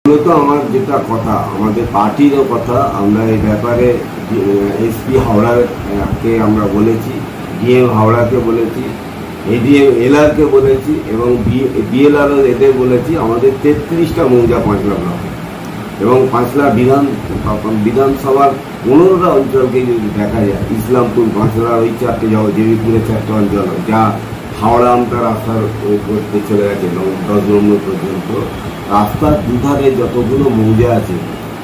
মূলত আমার যেটা কথা, আমাদের পার্টিরও কথা, আমরা এই ব্যাপারে এসপি হাওড়াকে আমরা বলেছি, ডিএম হাওড়াকে বলেছি, এডিএম এলআরকে বলেছি এবং বিএলআরও এদের বলেছি। আমাদের 33টা মৌজা পাঁচলা ব্লকে এবং পাঁচলা বিধানসভার 15টা অঞ্চলকে যদি দেখা যায়, ইসলামপুর, পাঁচলা, ওই চারটে যাবো, দেবীপুরের 4টে অঞ্চল, যা হাওড়া আমটা রাস্তার করতে চলে গেছে 10 নম্বর পর্যন্ত। রাস্তার দুধারে যতগুলো মৌজা আছে,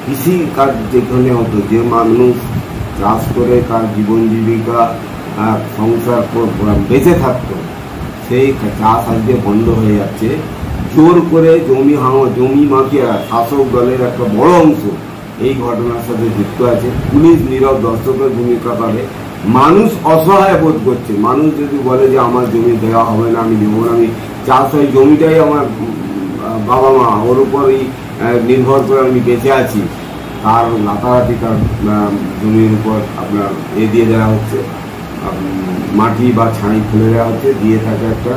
কৃষি কাজ যেখানে হতো, যে মানুষ চাষ করে তার জীবন জীবিকা সংসার বেঁচে থাকতো, সেই চাষ আজকে বন্ধ হয়ে যাচ্ছে। জোর করে জমি মাফিয়া শাসক দলের একটা বড় অংশ এই ঘটনার সাথে যুক্ত আছে। পুলিশ নীরব দর্শকের ভূমিকা করে। মানুষ অসহায় বোধ করছে। মানুষ যদি বলে যে আমার জমি দেওয়া হবে না, আমি দেবো না, আমি চাষ ওই জমিটাই আমার বাবা মা, ওর উপরই নির্ভর করে আমি বেঁচে আছি, তার রাতারাতি তার জমির উপর আপনার দিয়ে দেওয়া হচ্ছে, মাটি বা ছাই ফেলে দেওয়া হচ্ছে, দিয়ে থাকে একটা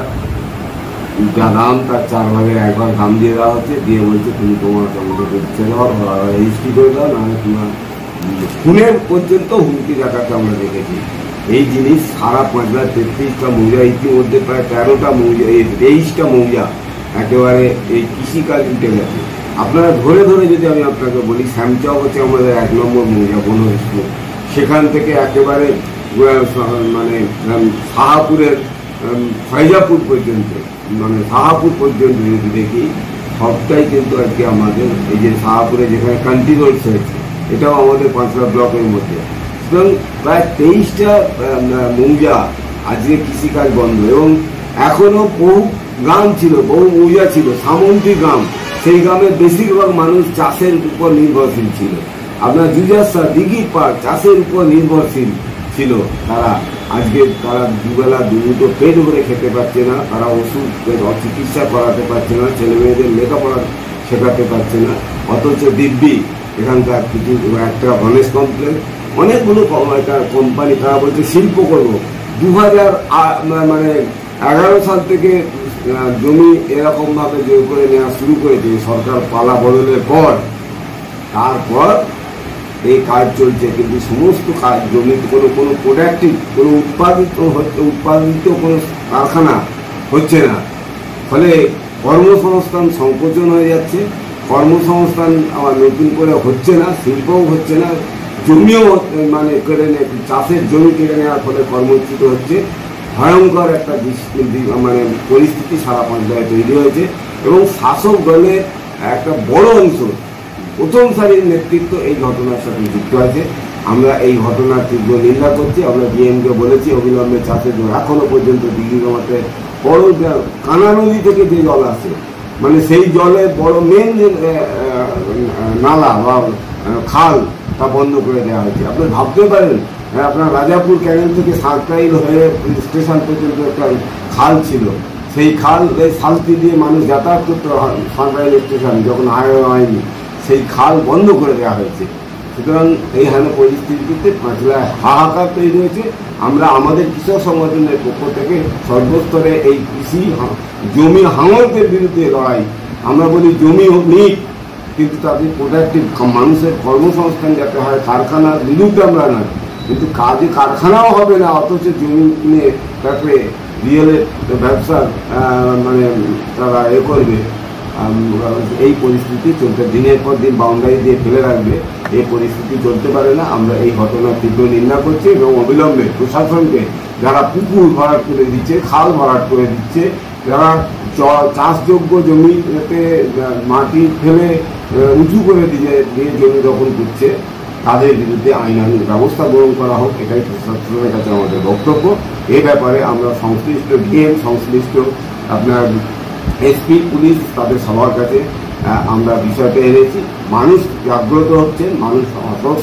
যা দাম তার 4 ভাগের 1 ভাগ দাম দিয়ে দেওয়া হচ্ছে, দিয়ে বলছে তুমি তোমার জমিতে করছে দাও, রেজিস্ট্রি করে দাও, নাহলে তোমার খুনের পর্যন্ত হুমকি দেখাতে আমরা দেখেছি। এই জিনিস সারা পাঁচলা 33টা মৌজা, ইতিমধ্যে প্রায় 13টা মৌজা, 23টা মৌজা একেবারে এই কৃষিকাজ উঠে গেছে। আপনারা ধরে ধরে যদি আমি আপনাকে বলি, শ্যামচক হচ্ছে আমাদের 1 নম্বর মৌজা বনবিষ্ণু, সেখান থেকে একেবারে মানে শাহাপুরের ফয়জাপুর পর্যন্ত, মানে শাহাপুর পর্যন্ত যদি দেখি, সবটাই কিন্তু আজকে আমাদের এই যে শাহাপুরে যেখানে কান্ট্রি রোড হয়েছে, এটাও আমাদের পাঁচলা ব্লকের মধ্যে। সুতরাং প্রায় 23টা মৌজা আজকে কৃষিকাজ বন্ধ। এবং এখনো বহু গ্রাম ছিল, বহু মৌজা ছিল, সামন্তী গ্রাম, সেই গ্রামের বেশিরভাগ মানুষ চাষের উপর নির্ভরশীল ছিল। আপনার জুজাসা, দিঘির পাড় চাষের উপর নির্ভরশীল ছিল। আজকে তারা দুবেলা দুমুঠো পেট ভরে খেতে পারছে না, তারা ওষুধ চিকিৎসা করাতে পারছে না, ছেলে মেয়েদের লেখাপড়া শেখাতে পারছে না। অথচ দিব্যি এখানকার কিছু একটা গণেশ কমপ্লেক্স, অনেকগুলো একটা কোম্পানি, তারা বলছে শিল্প করবো। 2011 সাল থেকে জমি এরকমভাবে জোর করে নেওয়া শুরু করেছে সরকার পালা বদলের পর। তারপর এই কাজ চলছে, কিন্তু সমস্ত কাজ জমিতে কোনো প্রোডাক্টিভ, কোনো উৎপাদিত কোনো কারখানা হচ্ছে না। ফলে কর্মসংস্থান সংকোচন হয়ে যাচ্ছে, কর্মসংস্থান আবার নতুন করে হচ্ছে না, শিল্পও হচ্ছে না, জমিও মানে কেড়ে চাষের জমি কেড়ে নেওয়ার ফলে কর্মচ্যুত হচ্ছে। ভয়ঙ্কর একটা মানে পরিস্থিতি সারা পাঁচলায় তৈরি হয়েছে। এবং শাসক দলের একটা বড় অংশ, প্রথম সারির নেতৃত্ব এই ঘটনার সাথে যুক্ত আছে। আমরা এই ঘটনার তীব্র নিন্দা করছি। আমরা ডিএমকে বলেছি অবিলম্বে চাষের জন্য, এখনো পর্যন্ত দিঘি জমাতে বড় কানা নদী থেকে যে জল আসে, মানে সেই জলে বড় মেন নালা বা খাল, তা বন্ধ করে দেওয়া হয়েছে। আপনি ভাবতে পারেন, আপনার রাজাপুর ক্যানেল থেকে সাঁকরাইল হয়ে স্টেশন পর্যন্ত একটা খাল ছিল, সেই খাল সালতি দিয়ে মানুষ যাতায়াত করতে সাঁকরাইল স্টেশন যখন হয়নি, সেই খাল বন্ধ করে দেওয়া হয়েছে। সুতরাং এই পরিস্থিতিতে পাঁচলায় হাহাকার তৈরি হয়েছে। আমরা আমাদের কৃষক সংগঠনের পক্ষ থেকে সর্বস্তরে এই কৃষি জমি হাঙরদের বিরুদ্ধে লড়াই। আমরা বলি জমি নিক, কিন্তু তাদের প্রোডাক্টিভ মানুষের কর্মসংস্থান যাতে হয়, কারখানা বিরুদ্ধে আমরা না, কিন্তু কাজে কারখানাও হবে না, অথচ জমি নিয়ে তাকে রিয়েল ব্যবসা মানে তারা করবে। এই পরিস্থিতি চলতে দিনের পর দিন বাউন্ডারি দিয়ে ফেলে রাখবে, এই পরিস্থিতি চলতে পারে না। আমরা এই ঘটনার তীব্র নিন্দা করছি এবং অবিলম্বে প্রশাসনকে, যারা পুকুর ভরাট করে দিচ্ছে, খাল ভরাট করে দিচ্ছে, যারা চাষযোগ্য জমিতে মাটি ফেলে উঁচু করে দিয়ে জমি দখল করছে, তাদের বিরুদ্ধে আইনানুগ ব্যবস্থা গ্রহণ করা হোক, এটাই প্রশাসনের কাছে আমাদের বক্তব্য। এ ব্যাপারে আমরা সংশ্লিষ্ট ডিএম, সংশ্লিষ্ট আপনার এসপি, পুলিশ, তাদের সবার কাছে আমরা বিষয়টা এনেছি। মানুষ জাগ্রত হচ্ছেন, মানুষ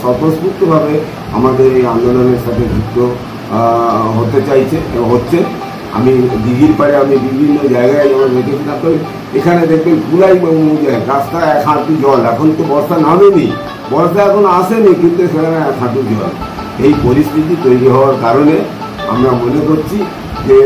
স্বতঃস্ফূর্তভাবে আমাদের এই আন্দোলনের সাথে যুক্ত হতে চাইছে হচ্ছে। আমি দিঘির পাড়ে আমি বিভিন্ন জায়গায় যখন দেখেছিলাম, তো এখানে দেখবেন পুরাই মৌজায় রাস্তায় 1 হাঁটু জল। এখন তো বর্ষা নামেনি, বর্ষা এখন আসেনি, কিন্তু সেখানে 1 হাঁটু জল। এই পরিস্থিতি তৈরি হওয়ার কারণে আমরা মনে করছি যে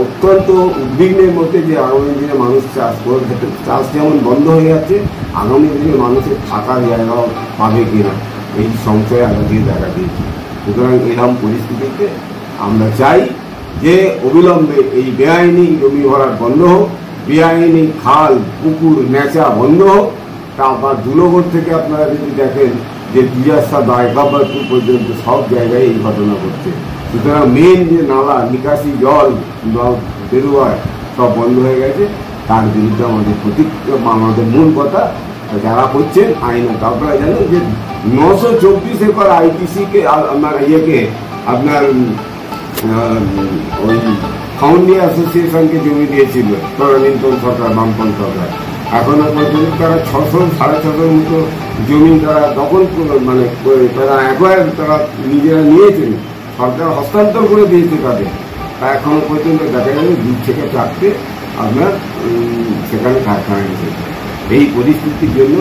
অত্যন্ত উদ্বিগ্নের মধ্যে যে আগামী দিনে মানুষ চাষ করে থাকে, চাষ যেমন বন্ধ হয়ে যাচ্ছে, আগামী দিনে মানুষের থাকার জায়গাও পাবে কিনা এই সংশয় আমাদের দেখা দিয়েছে। সুতরাং এরকম পরিস্থিতিতে আমরা চাই যে অবিলম্বে এই বেআইনি জমি ভরাট বন্ধ হোক, বেআইনি খাল পুকুর নেচা বন্ধ হোক। তারপর দুলগড় থেকে আপনারা যদি দেখেন যে দিয়াসা দায়গাবাদপুর পর্যন্ত সব জায়গায় এই ঘটনা ঘটছে। সুতরাং মেন যে নালা নিকাশি জল বেরোয় সব বন্ধ হয়ে গেছে, তার বিরুদ্ধে আমাদের মূল কথা যারা করছেন আইনত। আপনারা জানেন যে 924 একর আইটিসিকে আপনার আপনার ওই ফাউন্ডিয়া অ্যাসোসিয়েশনকে জমি দিয়েছিল তদানীন্তন সরকার, বামপন্থী সরকার। এখনো পর্যন্ত তারা 600-650 মতো জমি তারা দখল মানে তারা একবার তারা নিজেরা নিয়েছেন, সরকার হস্তান্তর করে দিয়েছে তাদের। তা এখনো পর্যন্ত দেখা যাবে 2 থেকে 4টে আপনার সেখানে কারখানা এসেছে। এই পরিস্থিতির জন্য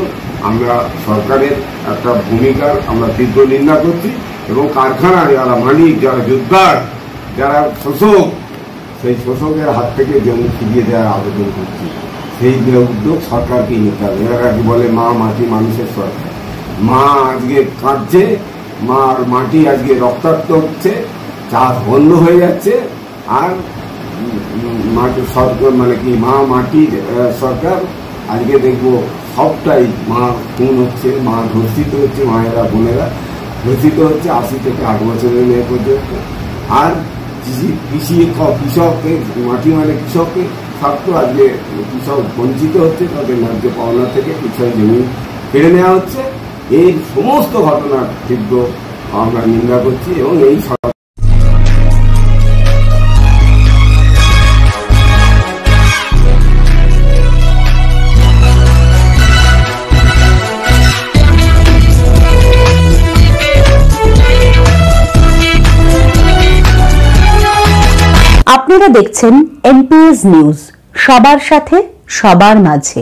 আমরা সরকারের একটা ভূমিকার আমরা তীব্র নিন্দা করছি এবং কারখানার যারা মালিক, যারা যোদ্ধার, যারা শোষক, সেই শোষকের হাত থেকে জমি ফিরিয়ে দেওয়ার আবেদন করছি। সেই উদ্যোগ সরকারকে নিতে হবে। এরা কি বলে মা মাটি মানুষের সরকার। মা আজকে কাঁদছে, মার মাটি আজকে রক্তাক্ত হচ্ছে, চাষ বন্ধ হয়ে যাচ্ছে, আর মাটি সরকার মানে কি মা মাটির সরকার আজকে দেখবো সবটাই মা খুন হচ্ছে, মা ধর্ষিত হচ্ছে, মায়েরা বোনেরা ধর্ষিত হচ্ছে 80 থেকে 8 বছরের মেয়ে পর্যন্ত। আর কৃষককে মাটি মানে কৃষককে ছাত্র আজকে কৃষক বঞ্চিত হচ্ছে, তাদের ন্যায্য পাওনা থেকে কৃষক জমি কেড়ে নেওয়া হচ্ছে। এই সমস্ত ঘটনার তীব্র আমরা নিন্দা করছি এবং এই আপনারা দেখছেন এনপিএস নিউজ, সবার সাথে সবার মাঝে।